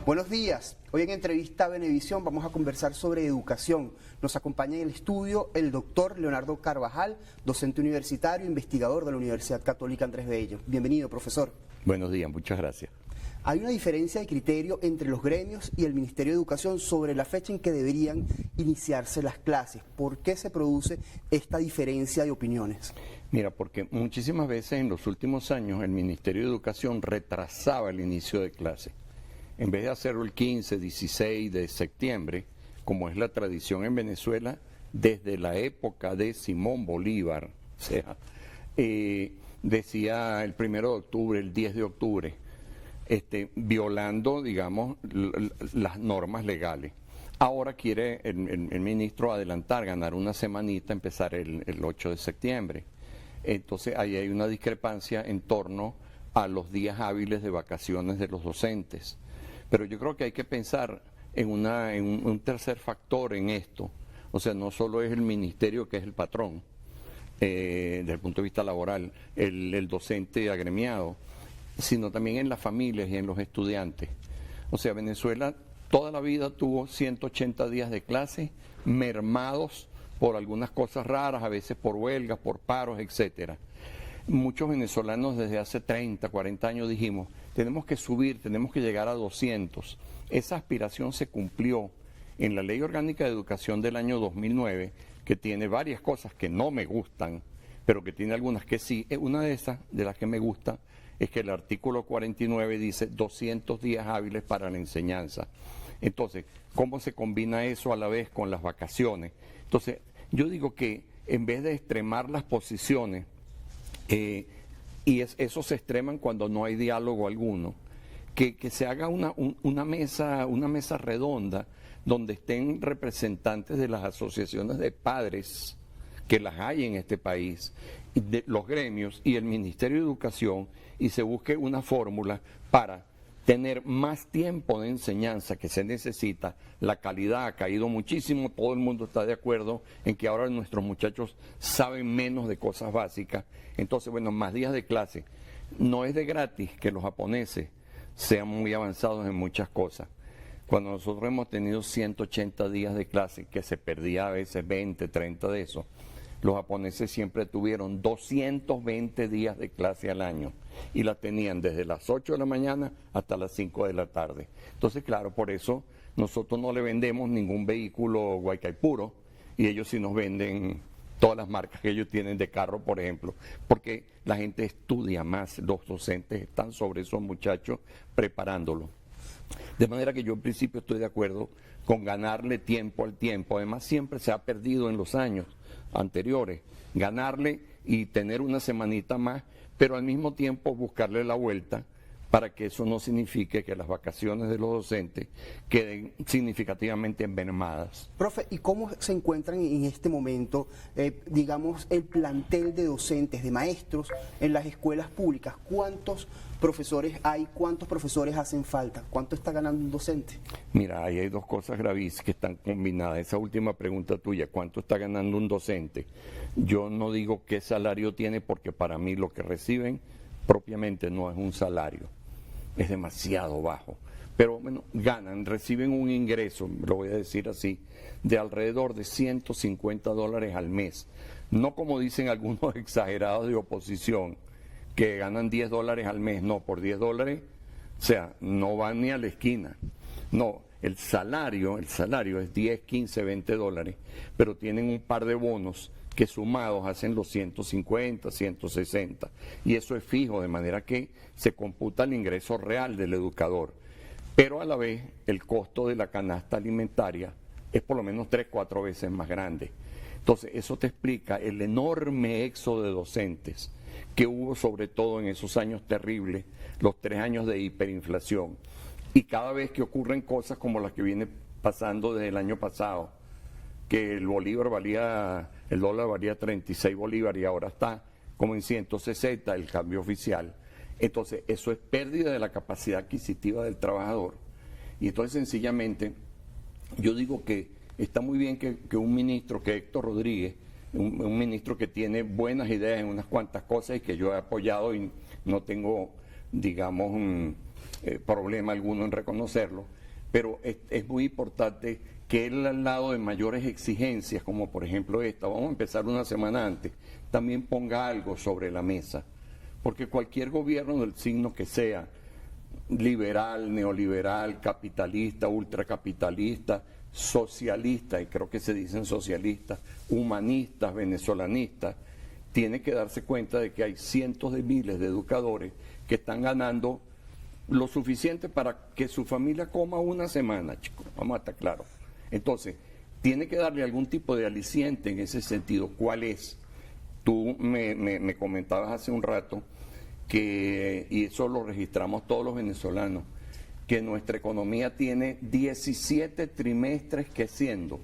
Buenos días. Hoy en Entrevista a Venevisión vamos a conversar sobre educación. Nos acompaña en el estudio el doctor Leonardo Carvajal, docente universitario, investigador de la Universidad Católica Andrés Bello. Bienvenido, profesor. Buenos días, muchas gracias. Hay una diferencia de criterio entre los gremios y el Ministerio de Educación sobre la fecha en que deberían iniciarse las clases. ¿Por qué se produce esta diferencia de opiniones? Mira, porque muchísimas veces en los últimos años el Ministerio de Educación retrasaba el inicio de clases. En vez de hacerlo el 15, 16 de septiembre, como es la tradición en Venezuela, desde la época de Simón Bolívar, o sea, decía el 1 de octubre, el 10 de octubre, violando, digamos, las normas legales. Ahora quiere el ministro adelantar, ganar una semanita, empezar el 8 de septiembre. Entonces ahí hay una discrepancia en torno a los días hábiles de vacaciones de los docentes. Pero yo creo que hay que pensar en un tercer factor en esto. O sea, no solo es el ministerio que es el patrón, desde el punto de vista laboral, el docente agremiado, sino también en las familias y en los estudiantes. O sea, Venezuela toda la vida tuvo 180 días de clase, mermados por algunas cosas raras, a veces por huelgas, por paros, etcétera. Muchos venezolanos desde hace 30, 40 años dijimos, tenemos que subir, tenemos que llegar a 200. Esa aspiración se cumplió en la Ley Orgánica de Educación del año 2009, que tiene varias cosas que no me gustan, pero que tiene algunas que sí. Una de esas, de las que me gusta, es que el artículo 49 dice 200 días hábiles para la enseñanza. Entonces, ¿cómo se combina eso a la vez con las vacaciones? Entonces, yo digo que en vez de extremar las posiciones, eso se extreman cuando no hay diálogo alguno, que se haga una mesa redonda donde estén representantes de las asociaciones de padres, que las hay en este país, de los gremios y el Ministerio de Educación, y se busque una fórmula para tener más tiempo de enseñanza que se necesita. La calidad ha caído muchísimo, todo el mundo está de acuerdo en que ahora nuestros muchachos saben menos de cosas básicas. Entonces, bueno, más días de clase. No es de gratis que los japoneses sean muy avanzados en muchas cosas. Cuando nosotros hemos tenido 180 días de clase, que se perdía a veces 20, 30 de eso, los japoneses siempre tuvieron 220 días de clase al año y la tenían desde las 8 de la mañana hasta las 5 de la tarde. Entonces, claro, por eso nosotros no le vendemos ningún vehículo Guaycaipuro y ellos sí nos venden todas las marcas que ellos tienen de carro, por ejemplo, porque la gente estudia más, los docentes están sobre esos muchachos preparándolos. De manera que yo en principio estoy de acuerdo con ganarle tiempo al tiempo. Además, siempre se ha perdido en los años anteriores, ganarle y tener una semanita más, pero al mismo tiempo buscarle la vuelta para que eso no signifique que las vacaciones de los docentes queden significativamente mermadas. Profe, ¿y cómo se encuentran en este momento, digamos, el plantel de docentes, de maestros en las escuelas públicas? ¿Cuántos profesores hay? ¿Cuántos profesores hacen falta? ¿Cuánto está ganando un docente? Mira, ahí hay dos cosas gravísimas que están combinadas. Esa última pregunta tuya, ¿cuánto está ganando un docente? Yo no digo qué salario tiene, porque para mí lo que reciben propiamente no es un salario, es demasiado bajo. Pero bueno, reciben un ingreso, lo voy a decir así, de alrededor de $150 al mes. No como dicen algunos exagerados de oposición, que ganan $10 al mes. No, por $10, o sea, no van ni a la esquina. No, el salario es 10, 15, $20, pero tienen un par de bonos que sumados hacen los 150, 160, y eso es fijo, de manera que se computa el ingreso real del educador. Pero a la vez el costo de la canasta alimentaria es por lo menos 3, 4 veces más grande. Entonces eso te explica el enorme éxodo de docentes que hubo, sobre todo en esos años terribles, los 3 años de hiperinflación. Y cada vez que ocurren cosas como las que viene pasando desde el año pasado, que el dólar valía 36 bolívares y ahora está como en 160 el cambio oficial. Entonces eso es pérdida de la capacidad adquisitiva del trabajador. Y entonces sencillamente yo digo que está muy bien que un ministro, que Héctor Rodríguez, un ministro que tiene buenas ideas en unas cuantas cosas y que yo he apoyado y no tengo, digamos, problema alguno en reconocerlo, pero es muy importante que él, al lado de mayores exigencias, como por ejemplo esta, vamos a empezar una semana antes, también ponga algo sobre la mesa, porque cualquier gobierno del signo que sea, liberal, neoliberal, capitalista, ultracapitalista, socialista, y creo que se dicen socialistas, humanistas, venezolanistas, tiene que darse cuenta de que hay cientos de miles de educadores que están ganando lo suficiente para que su familia coma una semana, chicos, vamos a estar claros. Entonces, tiene que darle algún tipo de aliciente en ese sentido. ¿Cuál es? Tú me comentabas hace un rato que, y eso lo registramos todos los venezolanos, que nuestra economía tiene 17 trimestres creciendo.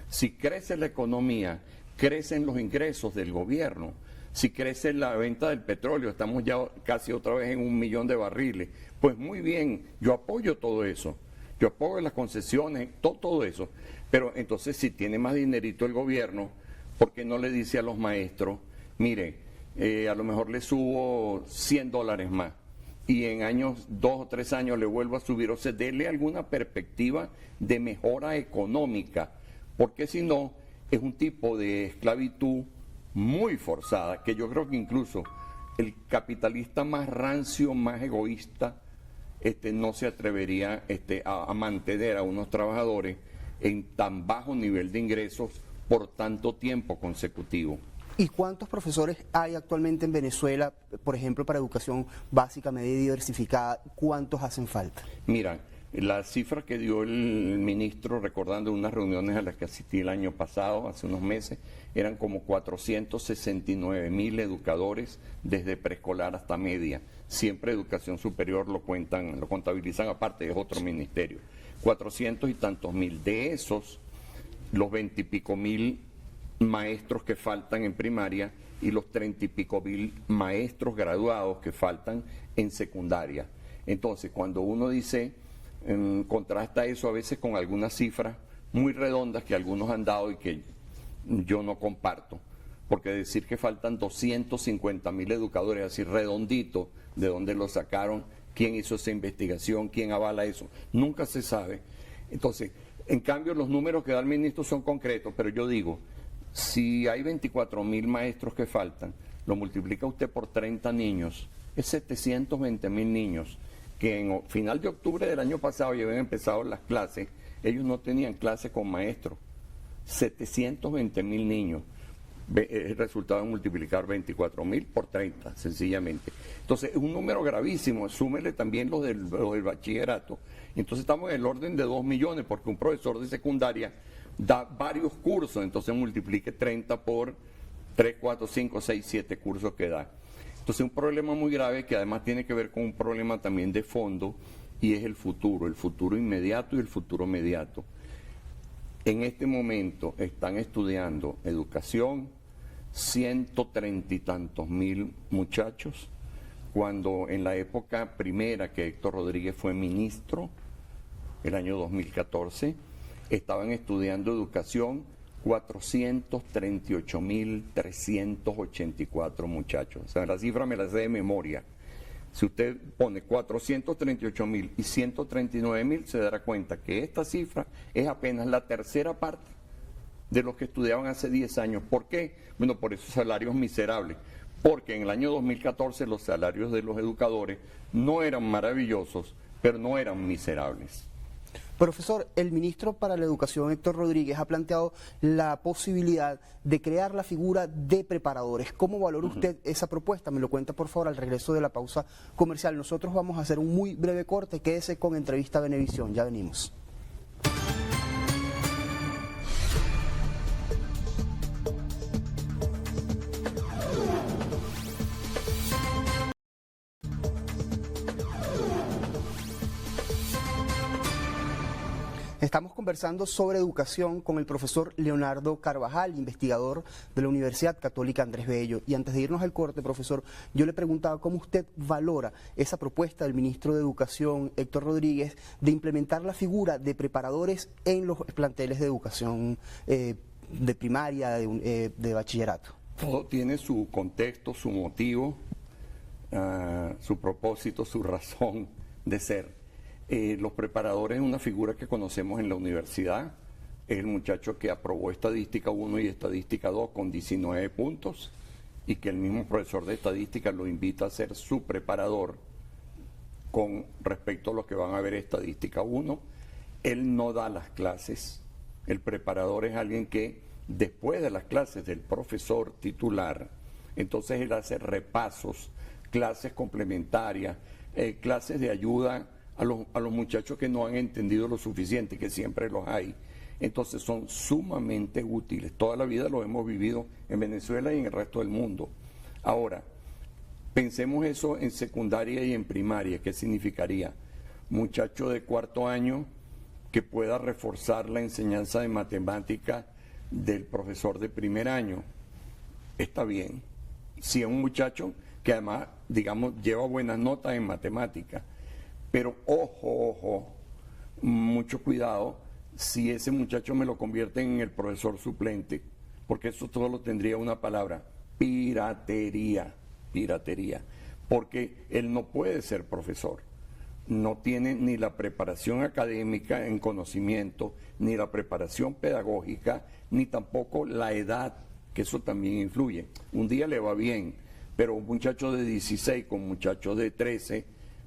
Si crece la economía, crecen los ingresos del gobierno. Si crece la venta del petróleo, estamos ya casi otra vez en 1 millón de barriles. Pues muy bien, yo apoyo todo eso. Yo apoyo las concesiones, todo eso. Pero entonces, si tiene más dinerito el gobierno, ¿por qué no le dice a los maestros, mire, a lo mejor le subo $100 más y en años, 2 o 3 años le vuelvo a subir? O sea, dele alguna perspectiva de mejora económica, porque si no, es un tipo de esclavitud muy forzada, que yo creo que incluso el capitalista más rancio, más egoísta, no se atrevería a mantener a unos trabajadores en tan bajo nivel de ingresos por tanto tiempo consecutivo. ¿Y cuántos profesores hay actualmente en Venezuela, por ejemplo, para educación básica, media y diversificada? ¿Cuántos hacen falta? Mira, la cifra que dio el ministro, recordando unas reuniones a las que asistí el año pasado, hace unos meses, eran como 469.000 educadores desde preescolar hasta media. Siempre educación superior lo contabilizan aparte, es otro ministerio. 400 y tantos mil. De esos, los 20 y pico mil maestros que faltan en primaria y los 30 y pico mil maestros graduados que faltan en secundaria. Entonces, cuando uno dice, contrasta eso a veces con algunas cifras muy redondas que algunos han dado y que yo no comparto, porque decir que faltan 250.000 educadores, así redondito, de dónde lo sacaron, quién hizo esa investigación, quién avala eso, nunca se sabe. Entonces, en cambio, los números que da el ministro son concretos, pero yo digo, si hay 24.000 maestros que faltan, lo multiplica usted por 30 niños, es 720.000 niños que en final de octubre del año pasado ya habían empezado las clases, ellos no tenían clase con maestros. 720.000 niños. Es el resultado de multiplicar 24.000 por 30, sencillamente. Entonces, es un número gravísimo. Súmele también los del bachillerato. Entonces, estamos en el orden de 2 millones, porque un profesor de secundaria da varios cursos. Entonces, multiplique 30 por 3, 4, 5, 6, 7 cursos que da. Entonces, un problema muy grave que además tiene que ver con un problema también de fondo, y es el futuro inmediato y el futuro mediato. En este momento están estudiando educación 130 y tantos mil muchachos, cuando en la época primera que Héctor Rodríguez fue ministro, el año 2014, estaban estudiando educación 438.384 muchachos. O sea, la cifra me la sé de memoria. Si usted pone 438.000 y 139.000, se dará cuenta que esta cifra es apenas la tercera parte de los que estudiaban hace 10 años. ¿Por qué? Bueno, por esos salarios miserables. Porque en el año 2014 los salarios de los educadores no eran maravillosos, pero no eran miserables. Profesor, el ministro para la Educación, Héctor Rodríguez, ha planteado la posibilidad de crear la figura de preparadores. ¿Cómo valora usted esa propuesta? Me lo cuenta, por favor, al regreso de la pausa comercial. Nosotros vamos a hacer un muy breve corte. Quédese con Entrevista Venevisión. Ya venimos. Estamos conversando sobre educación con el profesor Leonardo Carvajal, investigador de la Universidad Católica Andrés Bello. Y antes de irnos al corte, profesor, yo le preguntaba cómo usted valora esa propuesta del ministro de Educación, Héctor Rodríguez, de implementar la figura de preparadores en los planteles de educación de primaria, de bachillerato. Todo tiene su contexto, su motivo, su propósito, su razón de ser. Los preparadores es una figura que conocemos en la universidad. Es el muchacho que aprobó estadística 1 y estadística 2 con 19 puntos y que el mismo profesor de estadística lo invita a ser su preparador con respecto a lo que van a ver estadística 1. Él no da las clases. El preparador es alguien que después de las clases del profesor titular, entonces él hace repasos, clases complementarias, clases de ayuda a los muchachos que no han entendido lo suficiente, que siempre los hay. Entonces son sumamente útiles. Toda la vida lo hemos vivido en Venezuela y en el resto del mundo. Ahora, pensemos eso en secundaria y en primaria. ¿Qué significaría? Muchacho de cuarto año que pueda reforzar la enseñanza de matemática del profesor de primer año. Está bien. Si es un muchacho que además, digamos, lleva buenas notas en matemática. Pero ojo, mucho cuidado si ese muchacho me lo convierte en el profesor suplente, porque eso solo tendría una palabra: piratería, porque él no puede ser profesor, no tiene ni la preparación académica en conocimiento, ni la preparación pedagógica, ni tampoco la edad, que eso también influye. Un día le va bien, pero un muchacho de 16 con muchachos de 13,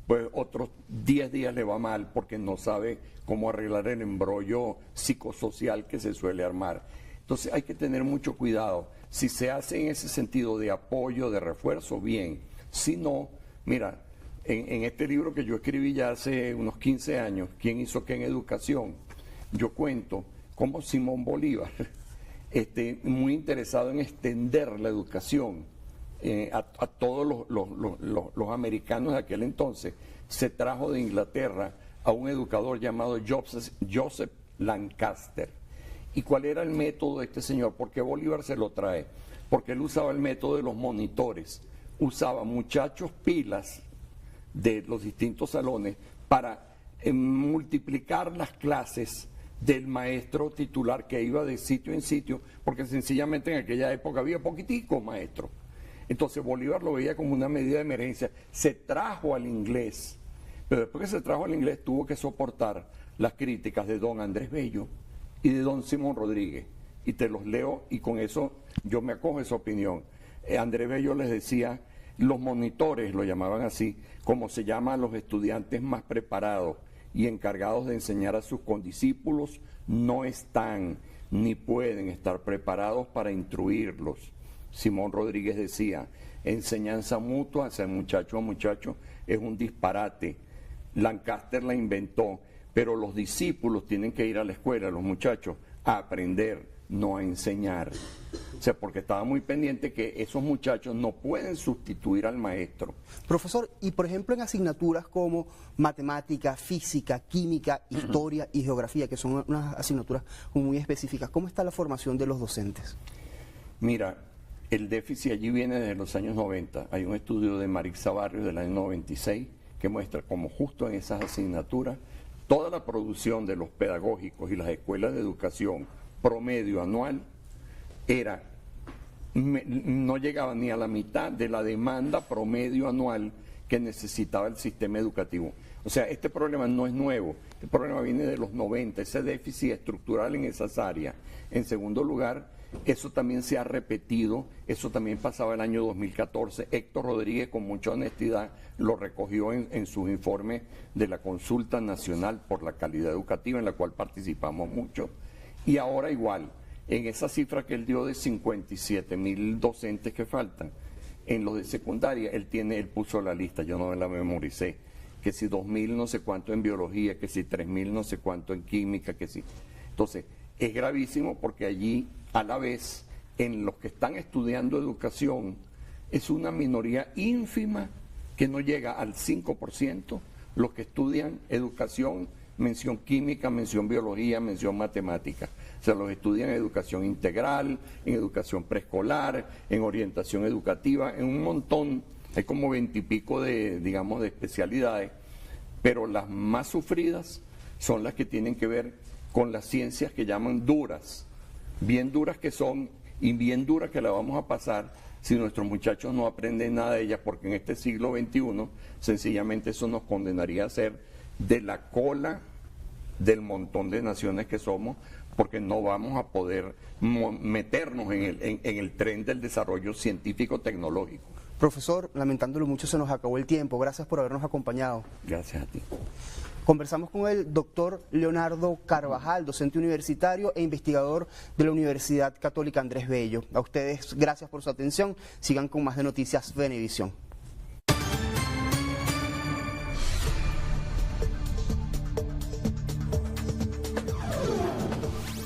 pues otros 10 días le va mal porque no sabe cómo arreglar el embrollo psicosocial que se suele armar. Entonces hay que tener mucho cuidado. Si se hace en ese sentido de apoyo, de refuerzo, bien. Si no, mira, en este libro que yo escribí ya hace unos 15 años, ¿Quién hizo qué en educación?, yo cuento cómo Simón Bolívar, muy interesado en extender la educación a todos los americanos de aquel entonces, se trajo de Inglaterra a un educador llamado Joseph Lancaster. ¿Y cuál era el método de este señor? ¿Por qué Bolívar se lo trae? Porque él usaba el método de los monitores. Usaba muchachos pilas de los distintos salones para multiplicar las clases del maestro titular que iba de sitio en sitio, porque sencillamente en aquella época había poquiticos maestros. Entonces Bolívar lo veía como una medida de emergencia. Se trajo al inglés, pero después que se trajo al inglés tuvo que soportar las críticas de don Andrés Bello y de don Simón Rodríguez. Y te los leo y con eso yo me acojo a esa opinión. Andrés Bello les decía: los monitores, lo llamaban así, como se llama a los estudiantes más preparados y encargados de enseñar a sus condiscípulos, no están ni pueden estar preparados para instruirlos. Simón Rodríguez decía: enseñanza mutua, hacia muchacho a muchacho, es un disparate. Lancaster la inventó, pero los discípulos tienen que ir a la escuela, los muchachos, a aprender, no a enseñar. O sea, porque estaba muy pendiente que esos muchachos no pueden sustituir al maestro. Profesor, y por ejemplo en asignaturas como matemática, física, química, historia y geografía, que son unas asignaturas muy específicas, ¿cómo está la formación de los docentes? Mira, el déficit allí viene desde los años 90. Hay un estudio de Marixa Barrios del año 96 que muestra cómo justo en esas asignaturas toda la producción de los pedagógicos y las escuelas de educación promedio anual no llegaba ni a la mitad de la demanda promedio anual que necesitaba el sistema educativo. O sea, este problema no es nuevo, este problema viene de los 90, ese déficit estructural en esas áreas. En segundo lugar, eso también se ha repetido, eso también pasaba el año 2014. Héctor Rodríguez, con mucha honestidad, lo recogió en sus informes de la Consulta Nacional por la Calidad Educativa, en la cual participamos mucho. Y ahora igual, en esa cifra que él dio de 57,000 docentes que faltan, en los de secundaria, él puso la lista, yo no me la memoricé, que si 2,000 no sé cuánto en biología, que si 3,000 no sé cuánto en química, que si... Entonces, es gravísimo porque allí, a la vez, en los que están estudiando educación, es una minoría ínfima que no llega al 5%, los que estudian educación, mención química, mención biología, mención matemática. O sea, los estudian en educación integral, en educación preescolar, en orientación educativa, en un montón, hay como 20 y pico de, digamos, de especialidades, pero las más sufridas son las que tienen que ver con las ciencias que llaman duras, bien duras que son y bien duras que la vamos a pasar si nuestros muchachos no aprenden nada de ellas, porque en este siglo XXI sencillamente eso nos condenaría a ser de la cola del montón de naciones que somos, porque no vamos a poder meternos en el tren del desarrollo científico-tecnológico. Profesor, lamentándolo mucho, se nos acabó el tiempo. Gracias por habernos acompañado. Gracias a ti. Conversamos con el doctor Leonardo Carvajal, docente universitario e investigador de la Universidad Católica Andrés Bello. A ustedes, gracias por su atención. Sigan con más de Noticias Venevisión.